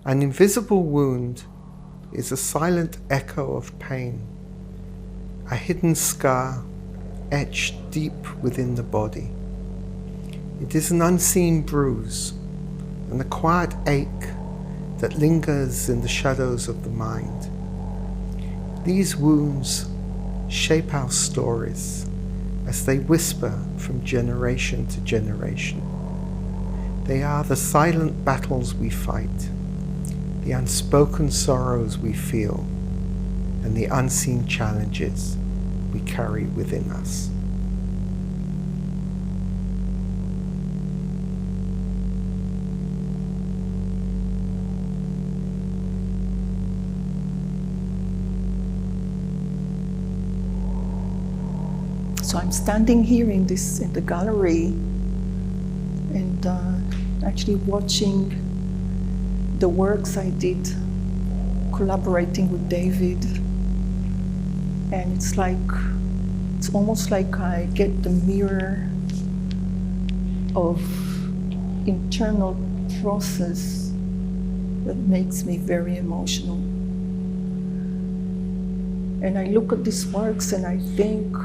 An invisible wound is a silent echo of pain, a hidden scar etched deep within the body. It is an unseen bruise and a quiet ache that lingers in the shadows of the mind. These wounds shape our stories as they whisper from generation to generation. They are the silent battles we fight, the unspoken sorrows we feel, and the unseen challenges we carry within us. So I'm standing here in the gallery and actually watching the works I did, collaborating with David. And it's almost like I get the mirror of internal process that makes me very emotional. And I look at these works and I think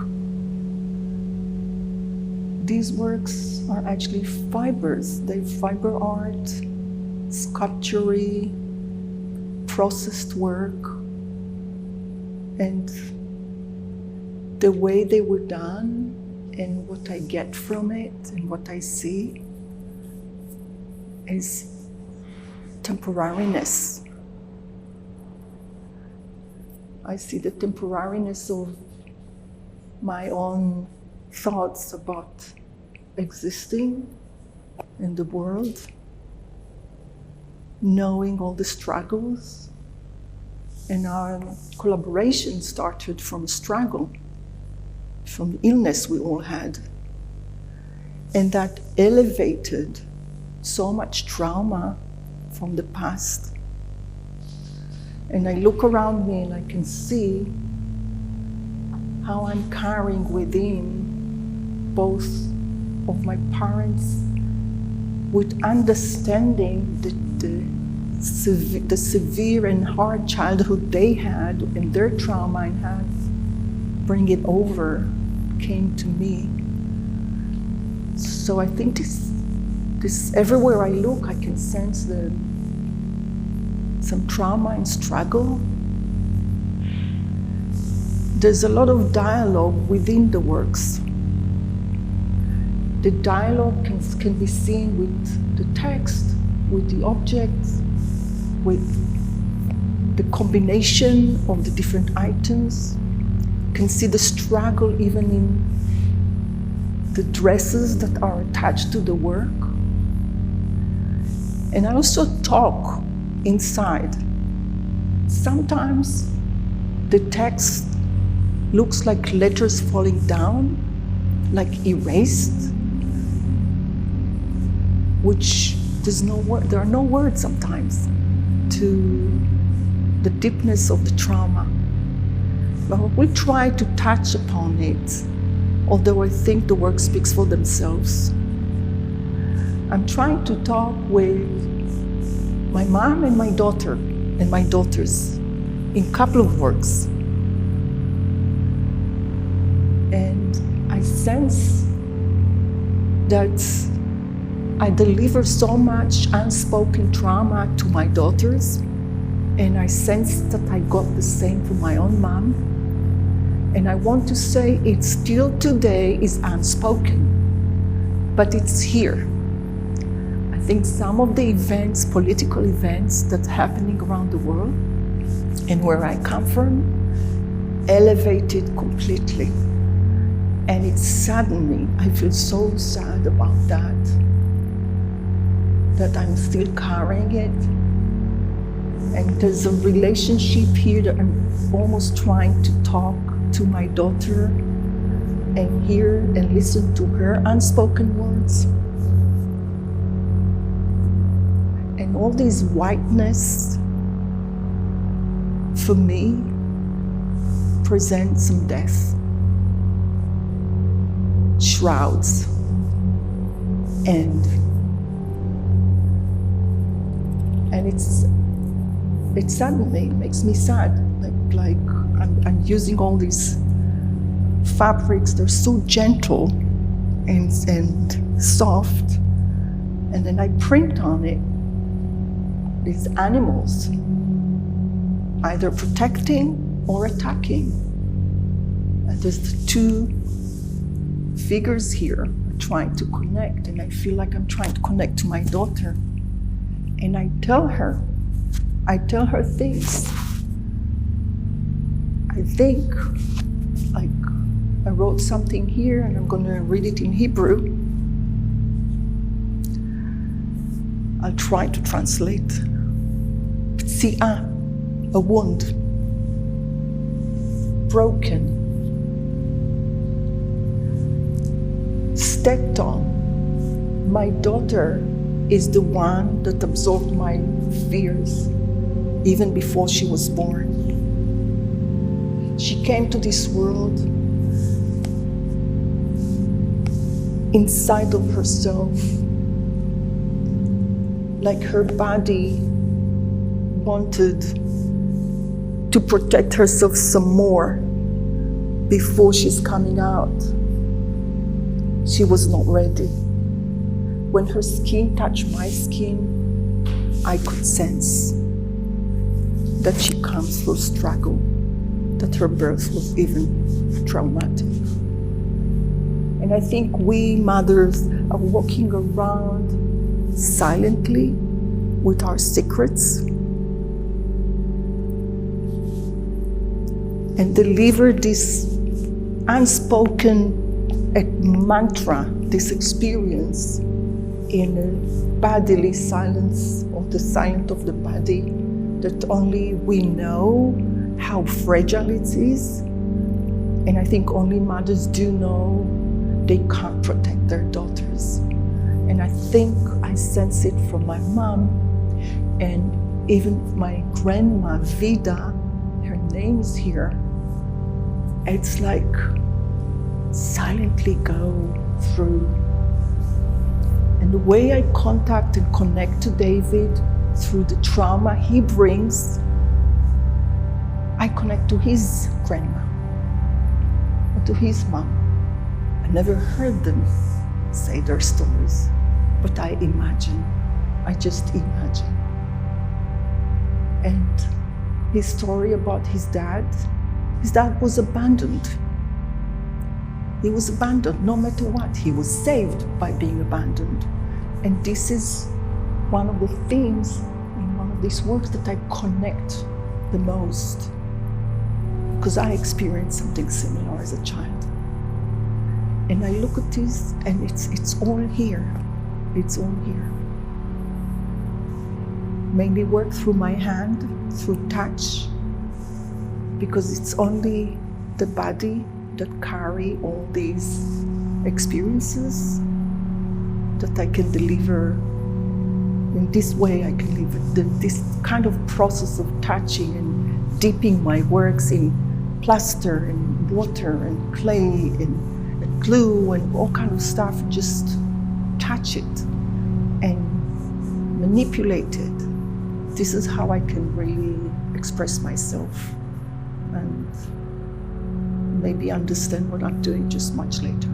these works are actually fibers. They're fiber art, sculpture, processed work. And the way they were done and what I get from it and what I see is temporariness. I see the temporariness of my own thoughts about existing in the world, knowing all the struggles. And our collaboration started from a struggle, from the illness we all had. And that elevated so much trauma from the past. And I look around me and I can see how I'm carrying within both of my parents with understanding the severe and hard childhood they had and their trauma and had bring it over, came to me. So I think this everywhere I look, I can sense some trauma and struggle. There's a lot of dialogue within the works. The dialogue can be seen with the text, with the objects, with the combination of the different items. You can see the struggle even in the dresses that are attached to the work. And I also talk inside. Sometimes the text looks like letters falling down, like erased, which there are no words sometimes to the deepness of the trauma. But we try to touch upon it, although I think the work speaks for themselves. I'm trying to talk with my mom and my daughter and my daughters in a couple of works. And I sense that I deliver so much unspoken trauma to my daughters, and I sense that I got the same from my own mom. And I want to say it still today is unspoken, but it's here. I think some of the events, political events that's happening around the world and where I come from, elevated completely. And it saddened me. I feel so sad about that I'm still carrying it. And there's a relationship here that I'm almost trying to talk to my daughter and hear and listen to her unspoken words. And all this whiteness, for me, presents some death. Shrouds. And it saddens me, it makes me sad. Like I'm using all these fabrics, they're so gentle and soft, and then I print on it these animals, either protecting or attacking. And there's the two figures here trying to connect, and I feel like I'm trying to connect to my daughter. And I tell her things. I think, like, I wrote something here and I'm gonna read it in Hebrew. I'll try to translate. Ptsi'a, a wound, broken, stepped on. My daughter is the one that absorbed my fears even before she was born. She came to this world inside of herself, like her body wanted to protect herself some more before she's coming out. She was not ready. When her skin touched my skin, I could sense that she comes through struggle, that her birth was even traumatic. And I think we mothers are walking around silently with our secrets and deliver this unspoken mantra, this experience in a bodily silence, or the silence of the body, that only we know how fragile it is. And I think only mothers do know they can't protect their daughters. And I think I sense it from my mom, and even my grandma, Vida, her name is here. It's like silently go through. And the way I contact and connect to David through the trauma he brings, I connect to his grandma or to his mom. I never heard them say their stories, but I imagine, I just imagine. And his story about his dad was abandoned. He was abandoned no matter what. He was saved by being abandoned. And this is one of the themes in one of these works that I connect the most, because I experienced something similar as a child. And I look at this and it's all here. It's all here. Mainly work through my hand, through touch, because it's only the body that carry all these experiences that I can deliver. In this way I can live this kind of process of touching and dipping my works in plaster and water and clay and glue and all kind of stuff, just touch it and manipulate it. This is how I can really express myself and maybe understand what I'm doing just much later.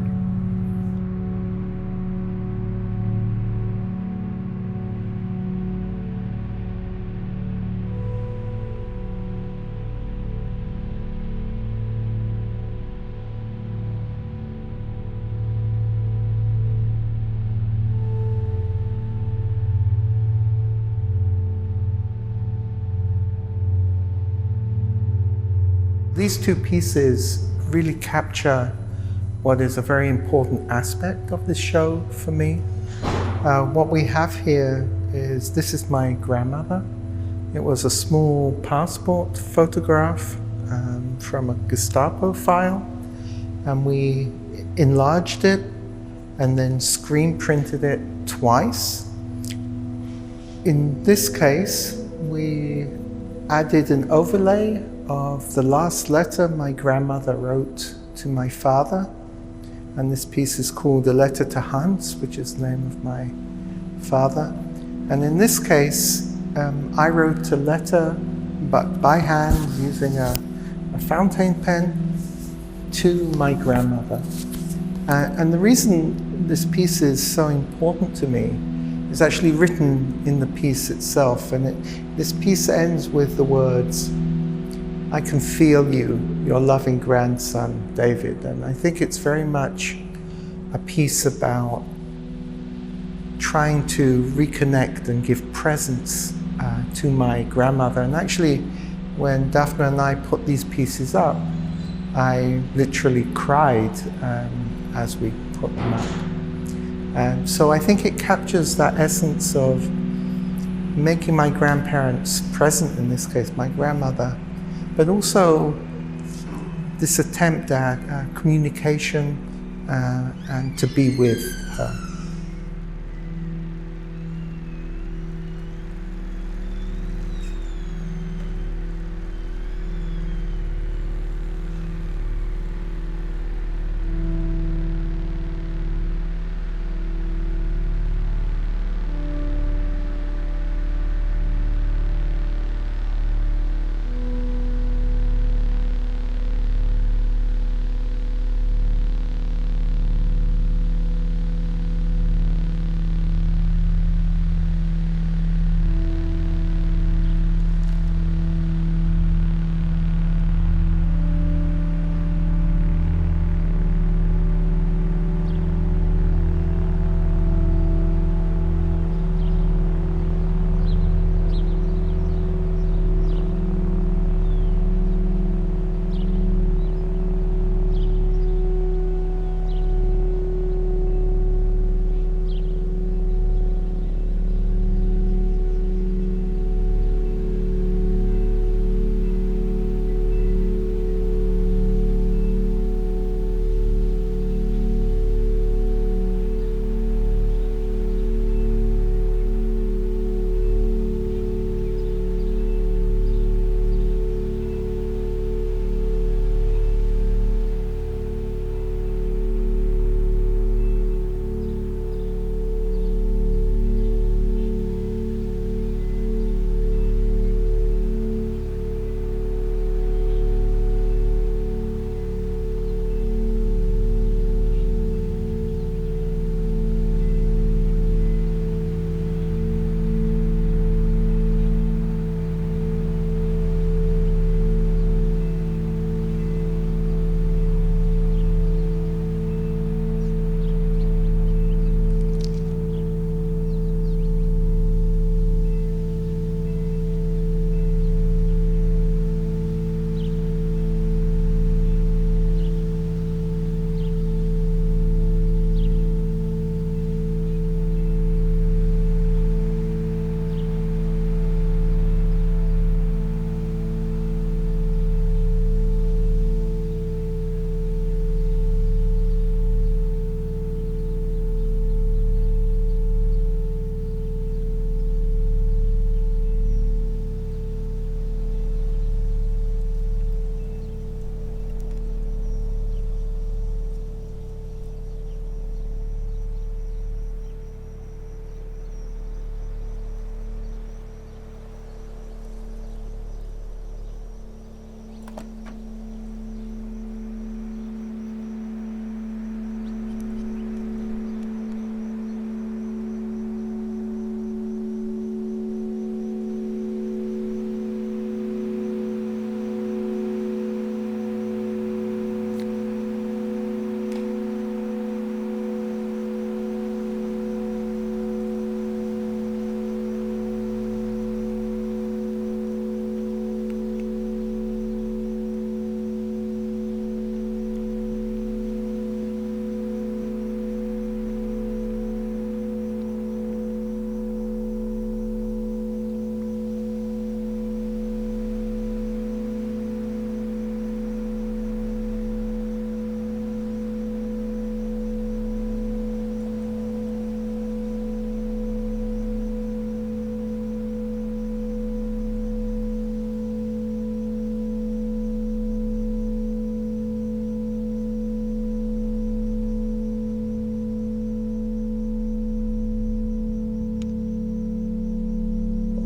These two pieces really capture what is a very important aspect of this show for me. What we have here is, this is my grandmother. It was a small passport photograph from a Gestapo file, and we enlarged it and then screen printed it twice. In this case, we added an overlay of the last letter my grandmother wrote to my father. And this piece is called A Letter to Hans, which is the name of my father. And in this case, I wrote a letter, but by hand, using a fountain pen, to my grandmother. And the reason this piece is so important to me is actually written in the piece itself. And this piece ends with the words, "I can feel you, your loving grandson, David." And I think it's very much a piece about trying to reconnect and give presence to my grandmother. And actually, when Dafna and I put these pieces up, I literally cried as we put them up. So I think it captures that essence of making my grandparents present, in this case my grandmother, but also this attempt at communication and to be with her.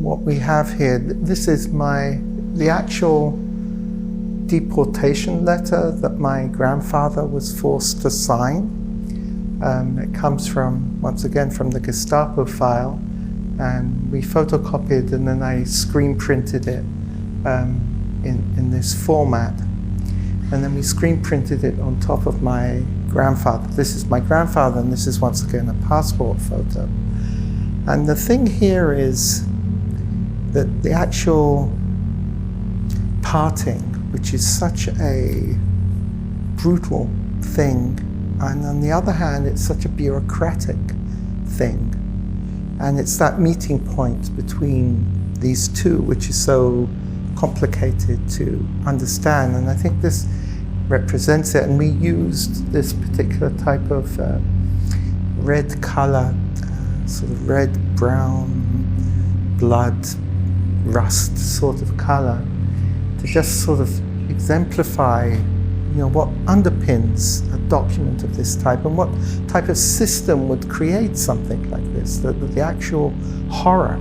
what we have here, this is the actual deportation letter that my grandfather was forced to sign. It comes from, once again, from the Gestapo file, and we photocopied and then I screen printed it in this format. And then we screen printed it on top of my grandfather. This is my grandfather, and this is once again a passport photo. And the thing here is that the actual parting, which is such a brutal thing, and on the other hand, it's such a bureaucratic thing. And it's that meeting point between these two, which is so complicated to understand. And I think this represents it. And we used this particular type of red color, sort of red-brown blood rust sort of color, to just sort of exemplify, what underpins a document of this type and what type of system would create something like this, the actual horror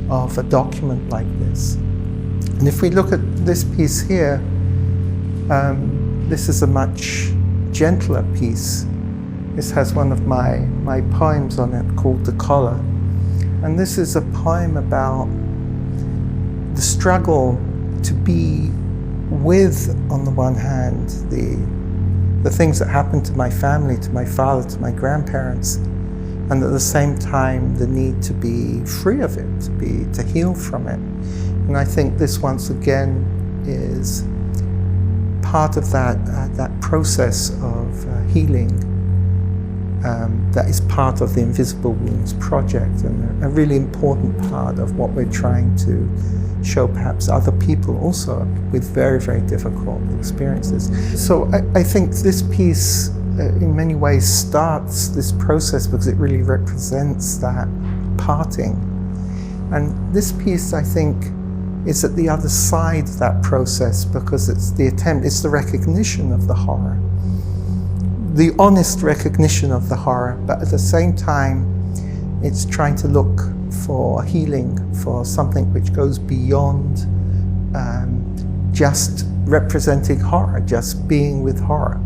of a document like this. And if we look at this piece here, this is a much gentler piece. This has one of my poems on it called The Collar. And this is a poem about the struggle to be with, on the one hand, the things that happened to my family, to my father, to my grandparents, and at the same time the need to be free of it, to heal from it. And I think this once again is part of that process of healing that is part of the Invisible Wounds project, and a really important part of what we're trying to show perhaps other people also with very, very difficult experiences. So I think this piece in many ways starts this process because it really represents that parting. And this piece, I think, is at the other side of that process because it's the recognition of the horror. The honest recognition of the horror, but at the same time, it's trying to look for healing, for something which goes beyond just representing horror, just being with horror.